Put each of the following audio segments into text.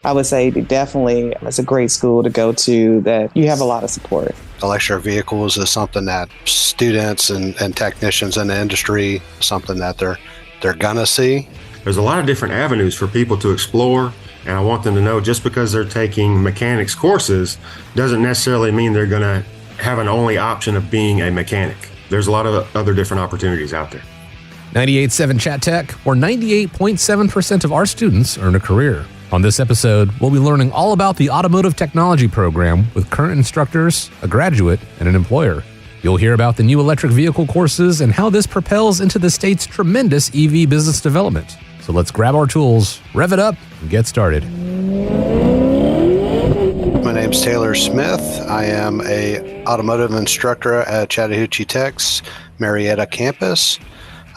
I would say definitely it's a great school to go to, that you have a lot of support. Electric vehicles is something that students and technicians in the industry, something that they're gonna see. There's a lot of different avenues for people to explore, and I want them to know just because they're taking mechanics courses doesn't necessarily mean they're gonna have an only option of being a mechanic. There's a lot of other different opportunities out there. 98.7 Chat Tech, where 98.7% of our students earn a career. On this episode, we'll be learning all about the Automotive Technology program with current instructors, a graduate, and an employer. You'll hear about the new electric vehicle courses and how this propels into the state's tremendous EV business development. So let's grab our tools, rev it up, and get started. My name's Taylor Smith. I am a automotive instructor at Chattahoochee Tech's Marietta campus.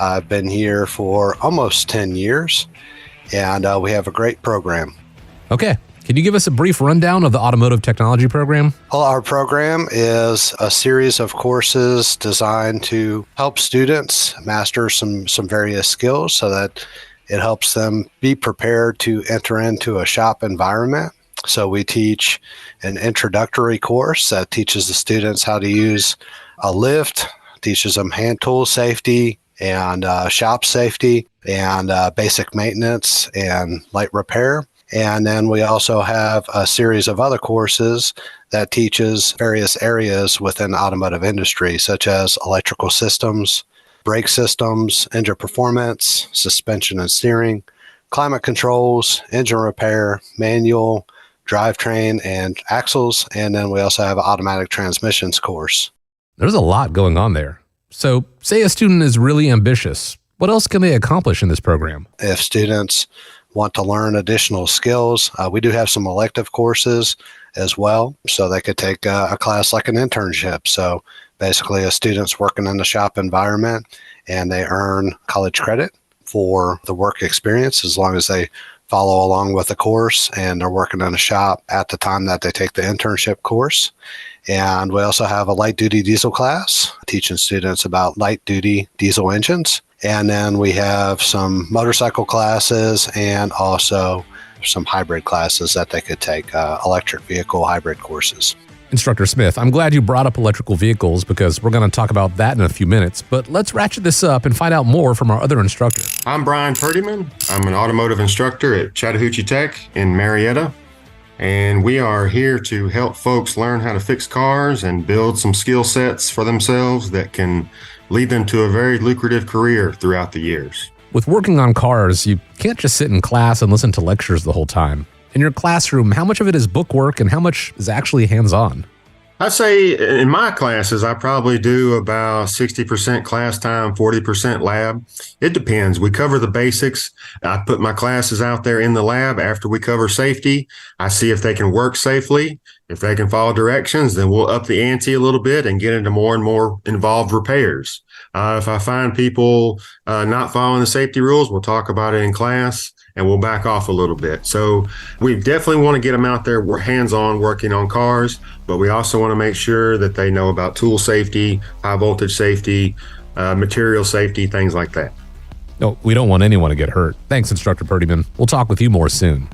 I've been here for almost 10 years, and we have a great program. Okay. Can you give us a brief rundown of the Automotive Technology program? Well, our program is a series of courses designed to help students master some various skills so that it helps them be prepared to enter into a shop environment. So we teach an introductory course that teaches the students how to use a lift, teaches them hand tool safety and shop safety and basic maintenance and light repair. And then we also have a series of other courses that teaches various areas within the automotive industry, such as electrical systems, brake systems, engine performance, suspension and steering, climate controls, engine repair, manual, drivetrain, and axles. And then we also have an automatic transmissions course. There's a lot going on there. So say a student is really ambitious. What else can they accomplish in this program? If students want to learn additional skills, we do have some elective courses as well. So they could take a class like an internship. So basically a student's working in the shop environment and they earn college credit for the work experience as long as they follow along with the course and they're working in a shop at the time that they take the internship course. And we also have a light duty diesel class teaching students about light duty diesel engines. And then we have some motorcycle classes and also some hybrid classes that they could take, electric vehicle hybrid courses. Instructor Smith, I'm glad you brought up electrical vehicles because we're going to talk about that in a few minutes, but let's ratchet this up and find out more from our other instructor. I'm Brian Purdyman. I'm an automotive instructor at Chattahoochee Tech in Marietta, and we are here to help folks learn how to fix cars and build some skill sets for themselves that can lead them to a very lucrative career throughout the years. With working on cars, you can't just sit in class and listen to lectures the whole time. In your classroom, how much of it is book work and how much is actually hands-on? I'd say in my classes, I probably do about 60% class time, 40% lab. It depends. We cover the basics. I put my classes out there in the lab after we cover safety. I see if they can work safely. If they can follow directions, then we'll up the ante a little bit and get into more and more involved repairs. If I find people not following the safety rules, we'll talk about it in class and we'll back off a little bit. So we definitely want to get them out there. We're hands-on working on cars, but we also want to make sure that they know about tool safety, high voltage safety, material safety, things like that. No, we don't want anyone to get hurt. Thanks, Instructor Purdyman. We'll talk with you more soon.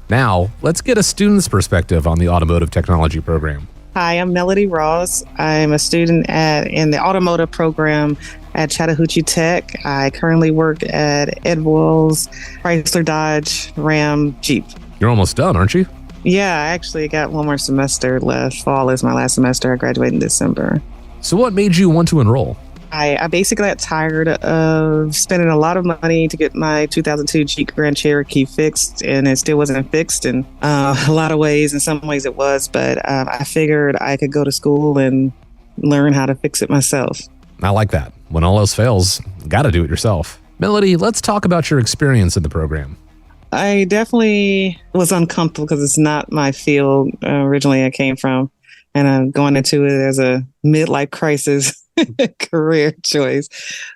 Now, let's get a student's perspective on the Automotive Technology program. Hi, I'm Melody Ross. I'm a student in the automotive program at Chattahoochee Tech. I currently work at Ed Wells, Chrysler, Dodge, Ram, Jeep. You're almost done, aren't you? Yeah, I actually got one more semester left. Fall is my last semester. I graduate in December. So what made you want to enroll? I basically got tired of spending a lot of money to get my 2002 Jeep Grand Cherokee fixed, and it still wasn't fixed in a lot of ways. In some ways it was, but I figured I could go to school and learn how to fix it myself. I like that. When all else fails, got to do it yourself. Melody, let's talk about your experience in the program. I definitely was uncomfortable because it's not my field originally I came from, and I'm going into it as a midlife crisis career choice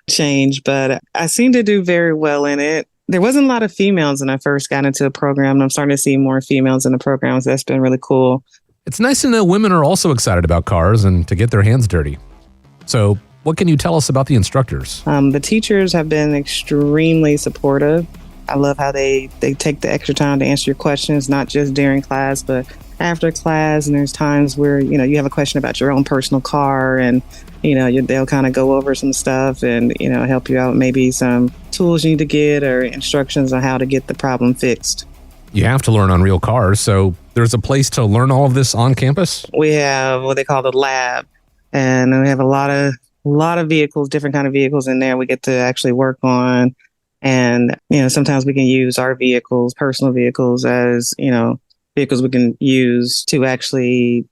change, but I seem to do very well in it. There wasn't a lot of females when I first got into the program, and I'm starting to see more females in the program, so that's been really cool. It's nice to know women are also excited about cars and to get their hands dirty. So what can you tell us about the instructors? The teachers have been extremely supportive. I love how they take the extra time to answer your questions, not just during class, but after class. And there's times where, you have a question about your own personal car, and, they'll kind of go over some stuff and, help you out, maybe some tools you need to get or instructions on how to get the problem fixed. You have to learn on real cars, so there's a place to learn all of this on campus? We have what they call the lab, and we have a lot of vehicles, different kind of vehicles in there we get to actually work on. And, sometimes we can use our vehicles, personal vehicles, as, vehicles we can use to actually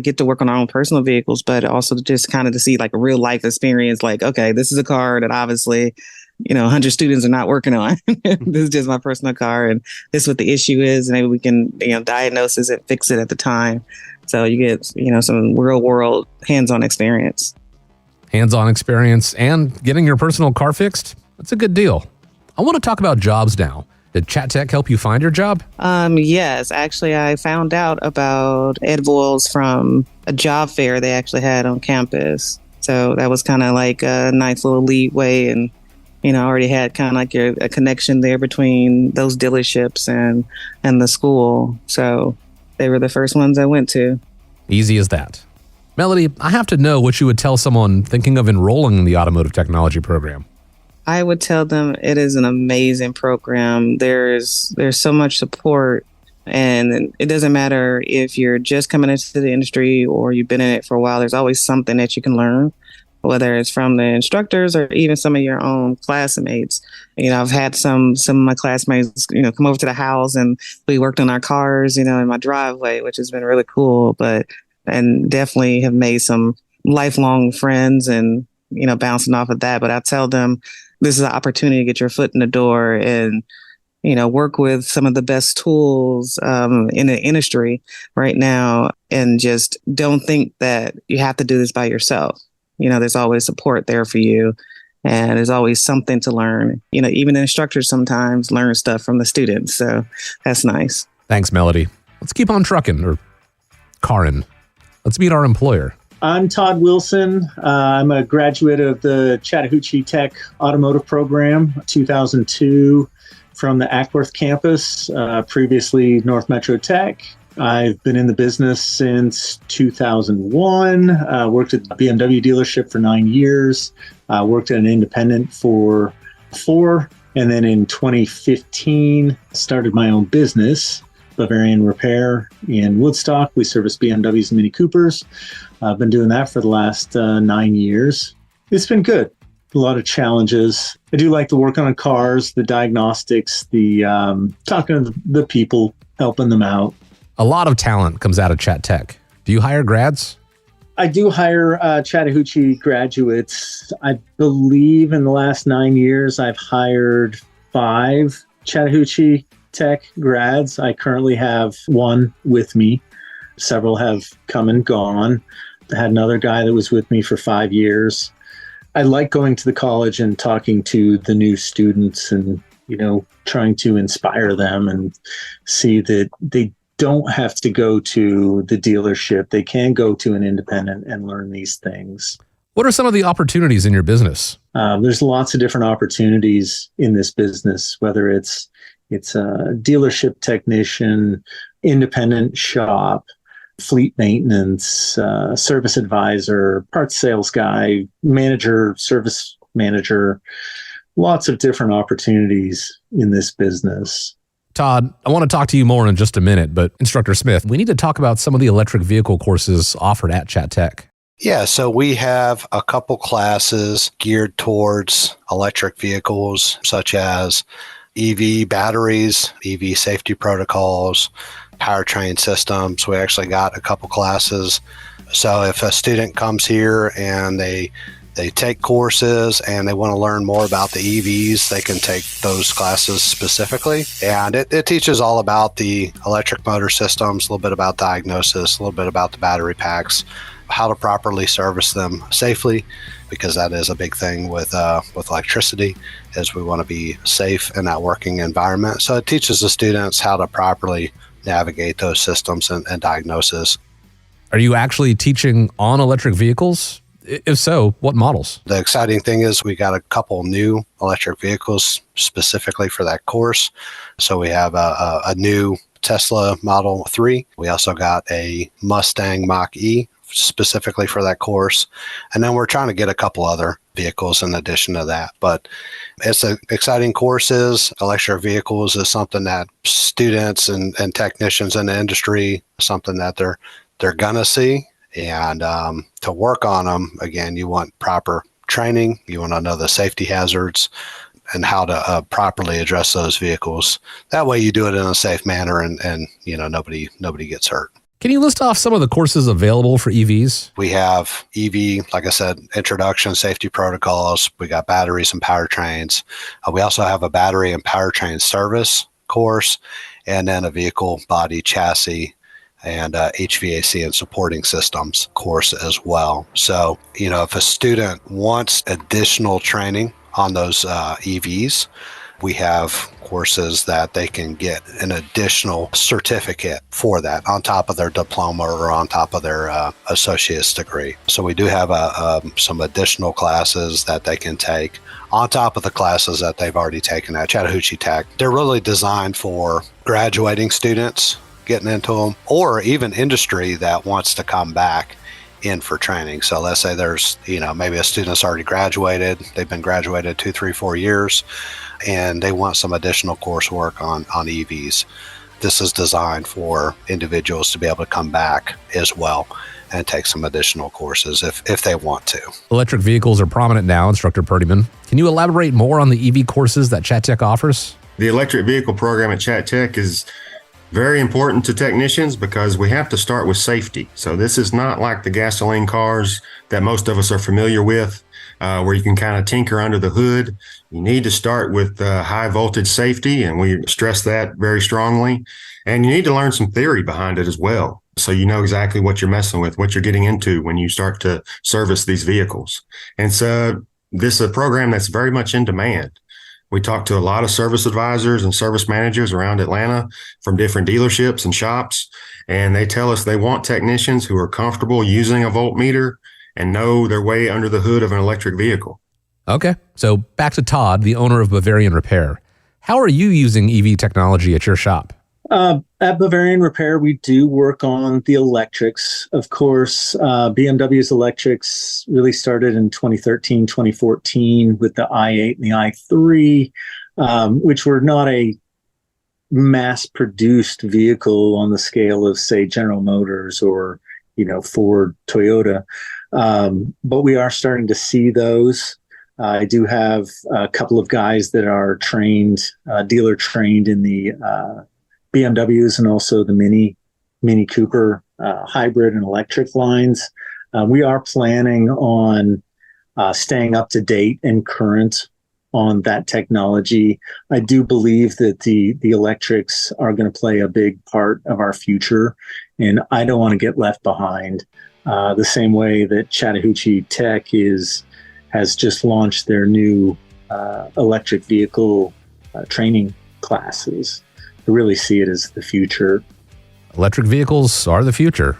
get to work on our own personal vehicles, but also just kind of to see like a real life experience. Like, okay, this is a car that obviously 100 students are not working on. This is just my personal car, and this is what the issue is. And maybe we can, diagnose it and fix it at the time. So you get, some real world hands-on experience. Hands-on experience and getting your personal car fixed. That's a good deal. I want to talk about jobs now. Did Chat Tech help you find your job? Yes, actually, I found out about Ed Voiles from a job fair they actually had on campus. So that was kind of like a nice little leeway, and I already had kind of like a connection there between those dealerships and the school. So they were the first ones I went to. Easy as that. Melody, I have to know what you would tell someone thinking of enrolling in the Automotive Technology program. I would tell them it is an amazing program. There's so much support, and it doesn't matter if you're just coming into the industry or you've been in it for a while. There's always something that you can learn, whether it's from the instructors or even some of your own classmates. I've had some of my classmates, come over to the house, and we worked on our cars, in my driveway, which has been really cool, and definitely have made some lifelong friends and, bouncing off of that. But I tell them this is an opportunity to get your foot in the door and, work with some of the best tools in the industry right now, and just don't think that you have to do this by yourself. There's always support there for you, and there's always something to learn. Even the instructors sometimes learn stuff from the students. So that's nice. Thanks, Melody. Let's keep on trucking, or carring. Let's meet our employer. I'm Todd Wilson. I'm a graduate of the Chattahoochee Tech Automotive Program, 2002, from the Ackworth campus, previously North Metro Tech. I've been in the business since 2001, worked at the BMW dealership for 9 years, worked at an independent for 4, and then in 2015, started my own business, Bavarian Repair in Woodstock. We service BMWs and Mini Coopers. I've been doing that for the last 9 years. It's been good. A lot of challenges. I do like the work on cars, the diagnostics, the talking to the people, helping them out. A lot of talent comes out of Chat Tech. Do you hire grads? I do hire Chattahoochee graduates. I believe in the last 9 years, I've hired 5 Chattahoochee Tech grads. I currently have 1 with me. Several have come and gone. I had another guy that was with me for 5 years. I like going to the college and talking to the new students and, trying to inspire them and see that they don't have to go to the dealership. They can go to an independent and learn these things. What are some of the opportunities in your business? There's lots of different opportunities in this business, whether it's a dealership technician, independent shop, fleet maintenance, service advisor, parts sales guy, manager, service manager, lots of different opportunities in this business. Todd, I want to talk to you more in just a minute, but Instructor Smith, we need to talk about some of the electric vehicle courses offered at Chat Tech. Yeah, so we have a couple classes geared towards electric vehicles, such as EV batteries, EV safety protocols, powertrain systems. We actually got a couple classes. So if a student comes here and they take courses and they want to learn more about the EVs, they can take those classes specifically. And it teaches all about the electric motor systems, a little bit about diagnosis, a little bit about the battery packs, how to properly service them safely, because that is a big thing with electricity, is we want to be safe in that working environment. So it teaches the students how to properly navigate those systems and diagnosis. Are you actually teaching on electric vehicles? If so, what models? The exciting thing is we got a couple new electric vehicles specifically for that course. So we have a new Tesla Model 3. We also got a Mustang Mach-E specifically for that course. And then we're trying to get a couple other vehicles in addition to that. But it's an exciting courses. Electric vehicles is something that students and technicians in the industry, something that they're going to see. And to work on them, again, you want proper training. You want to know the safety hazards and how to properly address those vehicles. That way you do it in a safe manner and nobody gets hurt. Can you list off some of the courses available for EVs? We have EV, like I said, introduction, safety protocols. We got batteries and powertrains. We also have a battery and powertrain service course, and then a vehicle body chassis and HVAC and supporting systems course as well. So, if a student wants additional training on those EVs, we have courses that they can get an additional certificate for that on top of their diploma or on top of their associate's degree. So we do have some additional classes that they can take on top of the classes that they've already taken at Chattahoochee Tech. They're really designed for graduating students getting into them, or even industry that wants to come back in for training. So let's say there's, maybe a student's already graduated, they've been graduated 2, 3, 4 years, and they want some additional coursework on EVs. This is designed for individuals to be able to come back as well and take some additional courses if they want to. Electric vehicles are prominent now, Instructor Purdyman. Can you elaborate more on the EV courses that Chat Tech offers? The electric vehicle program at Chat Tech is very important to technicians because we have to start with safety. So this is not like the gasoline cars that most of us are familiar with, where you can kind of tinker under the hood. You need to start with high voltage safety, and we stress that very strongly. And you need to learn some theory behind it as well, so you know exactly what you're messing with, what you're getting into when you start to service these vehicles. And so this is a program that's very much in demand. We talk to a lot of service advisors and service managers around Atlanta from different dealerships and shops, and they tell us they want technicians who are comfortable using a voltmeter and know their way under the hood of an electric vehicle. Okay, so back to Todd, the owner of Bavarian Repair. How are you using EV technology at your shop? At Bavarian Repair, we do work on the electrics. Of course, BMW's electrics really started in 2013, 2014 with the i8 and the i3, which were not a mass-produced vehicle on the scale of, say, General Motors or, Ford, Toyota. But we are starting to see those. I do have a couple of guys that are trained, dealer trained in the BMWs and also the Mini Cooper hybrid and electric lines. We are planning on staying up to date and current on that technology. I do believe that the electrics are going to play a big part of our future, and I don't want to get left behind. The same way that Chattahoochee Tech has just launched their new electric vehicle training classes. I really see it as the future. Electric vehicles are the future.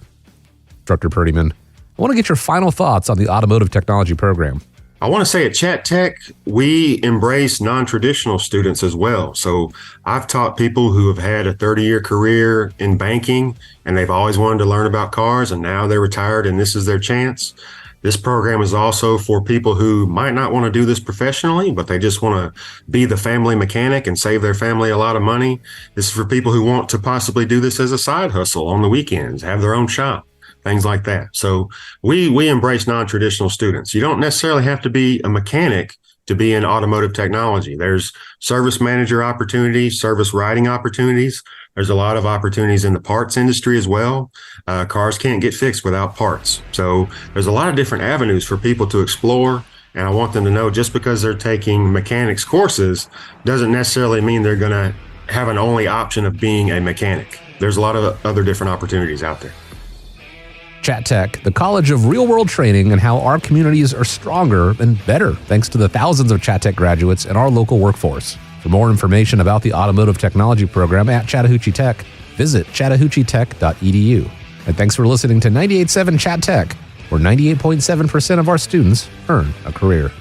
Instructor Purdyman, I want to get your final thoughts on the Automotive Technology program. I want to say at Chat Tech, we embrace non-traditional students as well. So I've taught people who have had a 30-year career in banking, and they've always wanted to learn about cars, and now they're retired, and this is their chance. This program is also for people who might not want to do this professionally, but they just want to be the family mechanic and save their family a lot of money. This is for people who want to possibly do this as a side hustle on the weekends, have their own shop, things like that. So we embrace non-traditional students. You don't necessarily have to be a mechanic to be in automotive technology. There's service manager opportunities, service writing opportunities. There's a lot of opportunities in the parts industry as well. Cars can't get fixed without parts. So there's a lot of different avenues for people to explore. And I want them to know just because they're taking mechanics courses doesn't necessarily mean they're going to have an only option of being a mechanic. There's a lot of other different opportunities out there. Chat Tech, the College of Real-World Training, and how our communities are stronger and better thanks to the thousands of Chat Tech graduates in our local workforce. For more information about the Automotive Technology program at Chattahoochee Tech, visit chattahoocheetech.edu. And thanks for listening to 98.7 Chat Tech, where 98.7% of our students earn a career.